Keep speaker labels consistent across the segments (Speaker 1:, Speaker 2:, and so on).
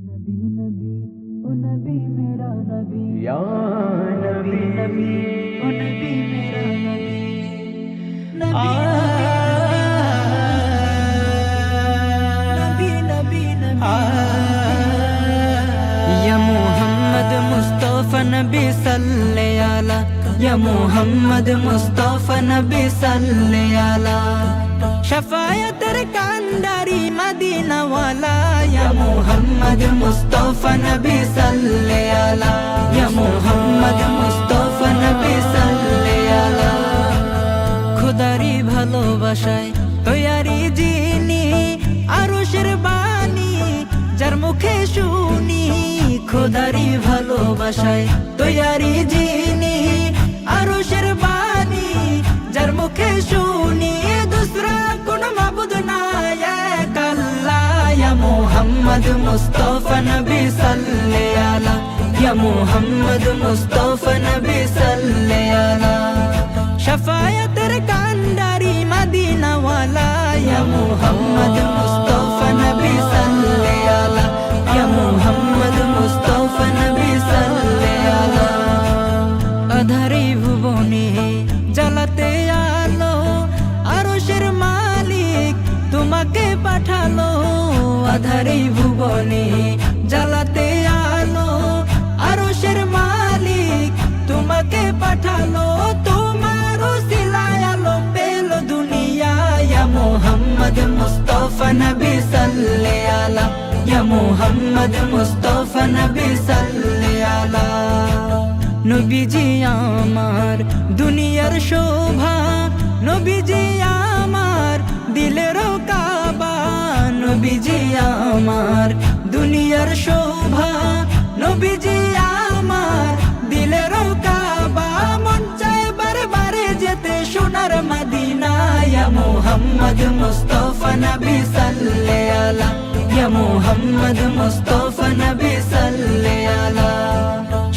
Speaker 1: नबी नबी ओ नबी मेरा नबी
Speaker 2: या नबी
Speaker 1: नबी ओ नबी मेरा नबी नबी नबी नबी नबी या मोहम्मद मुस्तफा नबी सल्ले अला या मोहम्मद मुस्तफा नबी सल्ले अला शफायतर कांडारी मदीना वाला या मोहम्मद मुस्तफा नबी सल्ले अला या मोहम्मद मुस्तफा नबी सल्ले अला खुदारी ভালোবাসায় তৈয়ারি যিনি আরশের বাণী যার মুখে শুনি খুদারি ভালোবাসায় তৈয়ারি যিনি আরশের বাণী যার মুখে শুনি दूसरा কোন মাবুদ নাই এক আল্লাহ या मोहम्मद मुस्तफा नबी सल्ले अला या मोहम्मद मुस्तफा नबी सल्ले अला शफायतर कांडारी मदीना वाला या मोहम्मद मुस्तफा नबी सल्ले अला या मोहम्मद मुस्तफा नबी सल्ले अला अधारी भुवने জ্বালাতে আলো আরশের মালিক তোমাকে পাঠালো আধারি ভুবনে জ্বালাতে আলো আরশের মালিক তোমাকে পাঠালো তোমার উসিলায় আলো পেল দুনিয়া ইয়া মোহাম্মদ মুস্তাফা নবী সাল্লে আলা ইয়া মোহাম্মদ মুস্তাফা নবী সাল্লে আলা নবীজি আমার দুনিয়ার শোভা নবীজি আমার দিলের কাবা নবীজি আমার দুনিয়ার শোভা নবীজি আমার দিলের কাবা মন চায় বারবারে যেতে সোনার মদিনা ইয়া মোহাম্মদ মুস্তাফা নবী সাল্লে আলা ইয়া মোহাম্মদ মুস্তাফা নবী সাল্লে আলা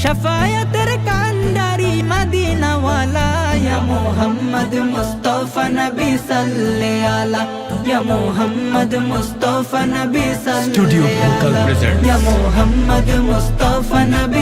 Speaker 1: शफायतर कांडारी मदीना वाला या मोहम्मद मुस्तफा नबी सल्ले अला या मोहम्मद मुस्तफा नबी सल्ले अला या मोहम्मद मुस्तफा नबी